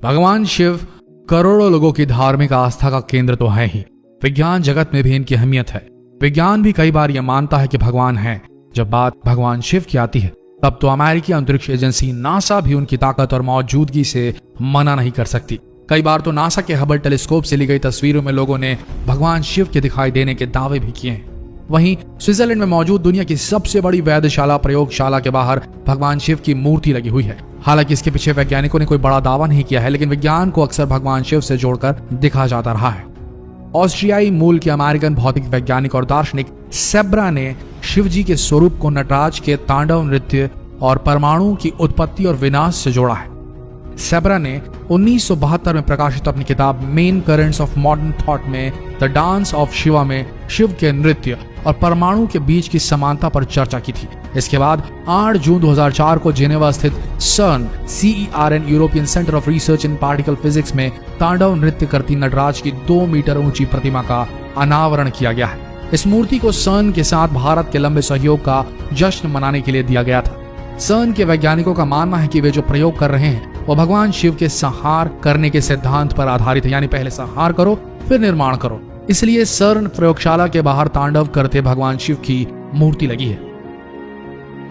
भगवान शिव करोड़ों लोगों की धार्मिक आस्था का केंद्र तो है ही, विज्ञान जगत में भी इनकी अहमियत है। विज्ञान भी कई बार यह मानता है कि भगवान है। जब बात भगवान शिव की आती है तब तो अमेरिकी अंतरिक्ष एजेंसी नासा भी उनकी ताकत और मौजूदगी से मना नहीं कर सकती। कई बार तो नासा के हबल टेलीस्कोप से ली गई तस्वीरों में लोगों ने भगवान शिव के दिखाई देने के दावे भी किए हैं। वहीं स्विट्जरलैंड में मौजूद दुनिया की सबसे बड़ी वैधशाला प्रयोगशाला के बाहर भगवान शिव की मूर्ति लगी हुई है। हालांकि इसके पीछे वैज्ञानिकों ने कोई बड़ा दावा नहीं किया है, लेकिन विज्ञान को अक्सर भगवान शिव से जोड़कर दिखा जाता रहा है। ऑस्ट्रियाई मूल के अमेरिकन भौतिक वैज्ञानिक और दार्शनिक सेब्रा ने शिव जी के स्वरूप को नटराज के तांडव नृत्य और परमाणु की उत्पत्ति और विनाश से जोड़ा है। सेब्रा ने 1972 में प्रकाशित अपनी किताब main currents of modern thought में द डांस ऑफ शिवा में शिव के नृत्य और परमाणु के बीच की समानता पर चर्चा की थी। इसके बाद 8 जून 2004 को जेनेवा स्थित CERN European centre of research in particle physics में तांडव नृत्य करती नटराज की 2 मीटर ऊंची प्रतिमा का अनावरण किया गया है। इस मूर्ति को CERN के साथ भारत के लंबे सहयोग का जश्न मनाने के लिए दिया गया था। CERN के वैज्ञानिकों का मानना है कि वे जो प्रयोग कर रहे हैं वो भगवान शिव के संहार करने के सिद्धांत पर आधारित है, यानी पहले संहार करो फिर निर्माण करो। इसलिए CERN प्रयोगशाला के बाहर तांडव करते भगवान शिव की मूर्ति लगी है।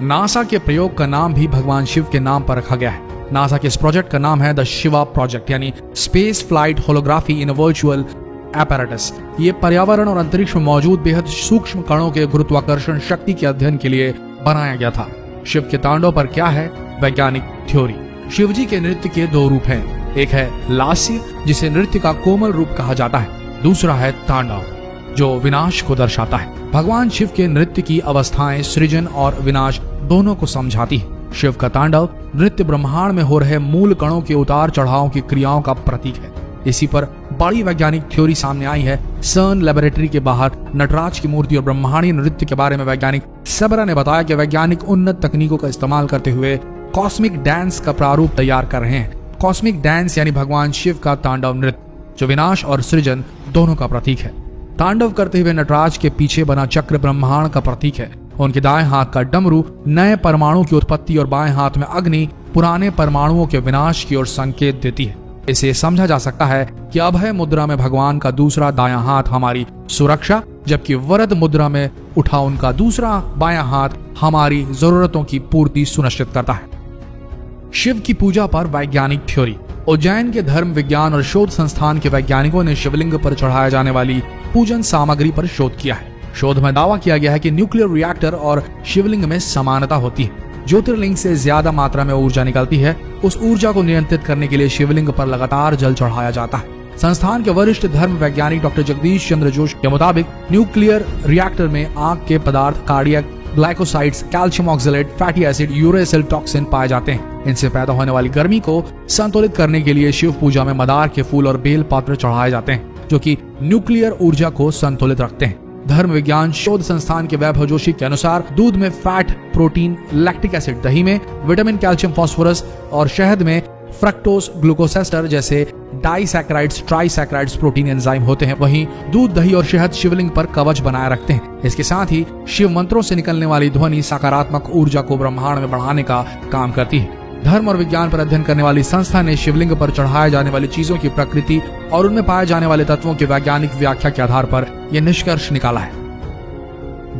नासा के प्रयोग का नाम भी भगवान शिव के नाम पर रखा गया है। नासा के इस प्रोजेक्ट का नाम है द शिवा प्रोजेक्ट, यानी स्पेस फ्लाइट होलोग्राफी इन वर्चुअल एपैरेटस। ये पर्यावरण और अंतरिक्ष में मौजूद बेहद सूक्ष्म कणों के गुरुत्वाकर्षण शक्ति के अध्ययन के लिए बनाया गया था। शिव के तांडव पर क्या है वैज्ञानिक थ्योरी। शिव जी के नृत्य के 2 रूप हैं। एक है लास्य, जिसे नृत्य का कोमल रूप कहा जाता है। दूसरा है तांडव, जो विनाश को दर्शाता है। भगवान शिव के नृत्य की अवस्थाएं सृजन और विनाश दोनों को समझाती है। शिव का तांडव नृत्य ब्रह्मांड में हो रहे मूल कणों के उतार चढ़ाव की क्रियाओं का प्रतीक है। इसी पर बड़ी वैज्ञानिक थ्योरी सामने आई है। CERN लेबोरेटरी के बाहर नटराज की मूर्ति और ब्रह्मांडीय नृत्य के बारे में वैज्ञानिक सेब्रा ने बताया कि वैज्ञानिक उन्नत तकनीकों का इस्तेमाल करते हुए कॉस्मिक डांस का प्रारूप तैयार कर रहे हैं। कॉस्मिक डांस यानी भगवान शिव का तांडव नृत्य, जो विनाश और सृजन दोनों का प्रतीक है। तांडव करते हुए नटराज के पीछे बना चक्र ब्रह्मांड का प्रतीक है। उनके दाएं हाथ का डमरू नए परमाणु की उत्पत्ति और बाएं हाथ में अग्नि पुराने परमाणुओं के विनाश की ओर संकेत देती है। इसे समझा जा सकता है कि अभय मुद्रा में भगवान का दूसरा दायां हाथ हमारी सुरक्षा, जबकि वरद मुद्रा में उठा उनका दूसरा बायां हाथ हमारी जरूरतों की पूर्ति सुनिश्चित करता है। शिव की पूजा पर वैज्ञानिक थ्योरी। उज्जैन के धर्म विज्ञान और शोध संस्थान के वैज्ञानिकों ने शिवलिंग पर चढ़ाया जाने वाली पूजन सामग्री पर शोध किया है। शोध में दावा किया गया है कि न्यूक्लियर रिएक्टर और शिवलिंग में समानता होती है। ज्योतिर्लिंग से ज्यादा मात्रा में ऊर्जा निकलती है। उस ऊर्जा को नियंत्रित करने के लिए शिवलिंग पर लगातार जल चढ़ाया जाता है। संस्थान के वरिष्ठ धर्म वैज्ञानिक डॉक्टर जगदीश चंद्र जोशी के मुताबिक न्यूक्लियर रिएक्टर में आग के पदार्थ cardiac glycosides, calcium oxalate, fatty acid, uracil toxin पाए जाते हैं। इनसे पैदा होने वाली गर्मी को संतुलित करने के लिए शिव पूजा में मदार के फूल और बेल पत्र चढ़ाए जाते हैं, जो कि न्यूक्लियर ऊर्जा को संतुलित रखते हैं। धर्म विज्ञान शोध संस्थान के वैभव जोशी के अनुसार दूध में फैट, प्रोटीन, लैक्टिक एसिड, दही में विटामिन, कैल्शियम, फास्फोरस और शहद में फ्रक्टोज, ग्लूकोसेस्टर जैसे डाइसैकेराइड्स, ट्राइसैकेराइड्स प्रोटीन एंजाइम होते हैं। वहीं दूध, दही और शहद शिवलिंग पर कवच बनाए रखते हैं। इसके साथ ही शिव मंत्रों से निकलने वाली ध्वनि सकारात्मक ऊर्जा को ब्रह्मांड में बढ़ाने का काम करती है। धर्म और विज्ञान पर अध्ययन करने वाली संस्था ने शिवलिंग पर चढ़ाए जाने वाली चीजों की प्रकृति और उनमें पाए जाने वाले तत्वों की वैज्ञानिक व्याख्या के आधार पर यह निष्कर्ष निकाला है।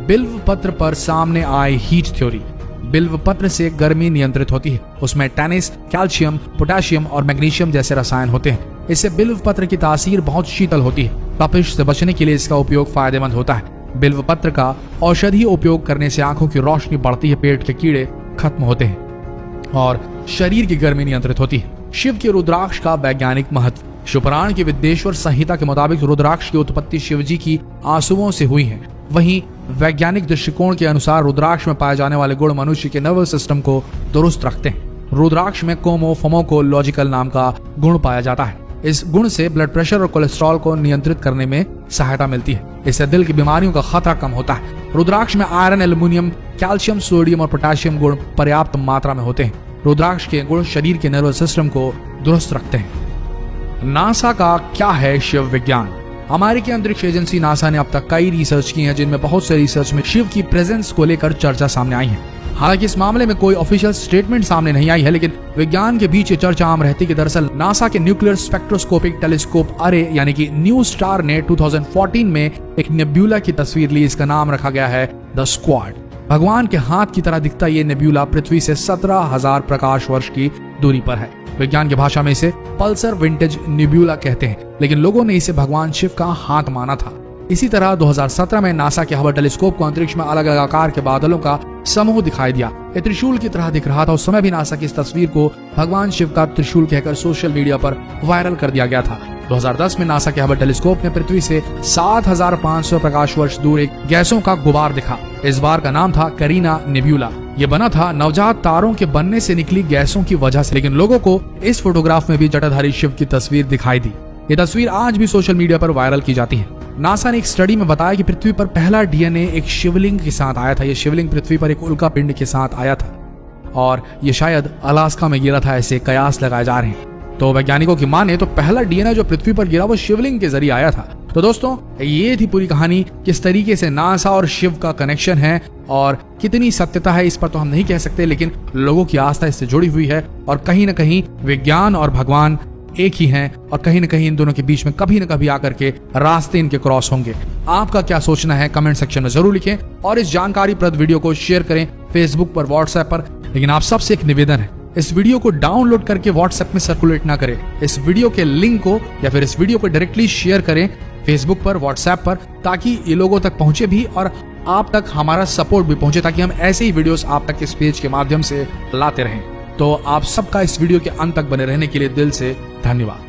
बिल्व पत्र पर सामने आए हीट थ्योरी। बिल्व पत्र से गर्मी नियंत्रित होती है। उसमें टैनिस, कैल्शियम, पोटेशियम और मैग्नीशियम जैसे रसायन होते हैं। इससे बिल्व पत्र की तासीर बहुत शीतल होती है। तपिश से बचने के लिए इसका उपयोग फायदेमंद होता है। बिल्व पत्र का औषधीय उपयोग करने से आंखों की रोशनी बढ़ती है, पेट के कीड़े खत्म होते हैं और शरीर की गर्मी नियंत्रित होती है। शिव के रुद्राक्ष का वैज्ञानिक महत्व। शिवपुराण की विद्येश्वर संहिता के मुताबिक रुद्राक्ष की उत्पत्ति शिव जी की आंसुओं से हुई है। वहीं वैज्ञानिक दृष्टिकोण के अनुसार रुद्राक्ष में पाए जाने वाले गुण मनुष्य के नर्वस सिस्टम को दुरुस्त रखते हैं। रुद्राक्ष में कोमोफोमोकोलॉजिकल नाम का गुण पाया जाता है। इस गुण से ब्लड प्रेशर और कोलेस्ट्रॉल को नियंत्रित करने में सहायता मिलती है। इससे दिल की बीमारियों का खतरा कम होता है। रुद्राक्ष में आयरन, एल्युमिनियम, कैल्शियम, सोडियम और पोटेशियम गुण पर्याप्त मात्रा में होते हैं। रुद्राक्ष के गुण शरीर के नर्वस सिस्टम को दुरुस्त रखते हैं। नासा का क्या है शिव विज्ञान। अमेरिकी अंतरिक्ष एजेंसी नासा ने अब तक कई रिसर्च की है, जिनमें बहुत से रिसर्च में शिव की प्रेजेंस को लेकर चर्चा सामने आई है। हालांकि इस मामले में कोई ऑफिशियल स्टेटमेंट सामने नहीं आई है, लेकिन विज्ञान के बीच ये चर्चा आम रहती कि दरअसल नासा के न्यूक्लियर स्पेक्ट्रोस्कोपिक टेलीस्कोप अरे यानी कि न्यू स्टार ने 2014 में एक नेब्यूला की तस्वीर ली। इसका नाम रखा गया है द स्क्वाड। भगवान के हाथ की तरह दिखता ये नेब्यूला पृथ्वी से 17,000 प्रकाश वर्ष की दूरी पर है। विज्ञान की भाषा में इसे पल्सर विंटेज नेब्यूला कहते हैं, लेकिन लोगों ने इसे भगवान शिव का हाथ माना था। इसी तरह 2017 में नासा के हबल टेलीस्कोप को अंतरिक्ष में अलग अलग आकार के बादलों का समूह दिखाई दिया। ये त्रिशूल की तरह दिख रहा था। उस समय भी नासा की इस तस्वीर को भगवान शिव का त्रिशूल कहकर सोशल मीडिया पर वायरल कर दिया गया था। 2010 में नासा के हबल टेलीस्कोप ने पृथ्वी से 7,500 प्रकाश वर्ष दूर एक गैसों का गुबार दिखा। इस बार का नाम था करीना नेब्यूला। ये बना था नवजात तारों के बनने से निकली गैसों की वजह से, लेकिन लोगों को इस फोटोग्राफ में भी जटाधारी शिव की तस्वीर दिखाई दी। ये तस्वीर आज भी सोशल मीडिया पर वायरल की जाती है। नासा ने एक स्टडी में बताया कि पृथ्वी पर पहला डीएनए एक शिवलिंग के साथ आया था। यह शिवलिंग पृथ्वी पर एक उल्का पिंड के साथ आया था और ये शायद अलास्का में गिरा था, ऐसे कयास लगाए जा रहे हैं। तो वैज्ञानिकों की माने तो पहला डीएनए जो पृथ्वी पर गिरा वो शिवलिंग के जरिए आया था। तो दोस्तों, ये थी पूरी कहानी। किस तरीके से नासा और शिव का कनेक्शन है और कितनी सत्यता है इस पर तो हम नहीं कह सकते, लेकिन लोगों की आस्था इससे जुड़ी हुई है और कहीं ना कहीं विज्ञान और भगवान एक ही हैं और कहीं न कहीं इन दोनों के बीच में कभी न कभी आकर के रास्ते इनके क्रॉस होंगे। आपका क्या सोचना है कमेंट सेक्शन में जरूर लिखें और इस जानकारीप्रद वीडियो को शेयर करें फेसबुक पर, व्हाट्सएप पर। लेकिन आप सबसे एक निवेदन है, इस वीडियो को डाउनलोड करके व्हाट्सएप में सर्कुलेट ना करें। इस वीडियो के लिंक को या फिर इस वीडियो को डायरेक्टली शेयर करें फेसबुक पर, व्हाट्सएप पर, ताकि ये लोगों तक पहुंचे भी और आप तक हमारा सपोर्ट भी पहुंचे, ताकि हम ऐसे ही वीडियोस आप तक इस पेज के माध्यम से लाते रहें। तो आप सबका इस वीडियो के अंत तक बने रहने के लिए दिल से धन्यवाद।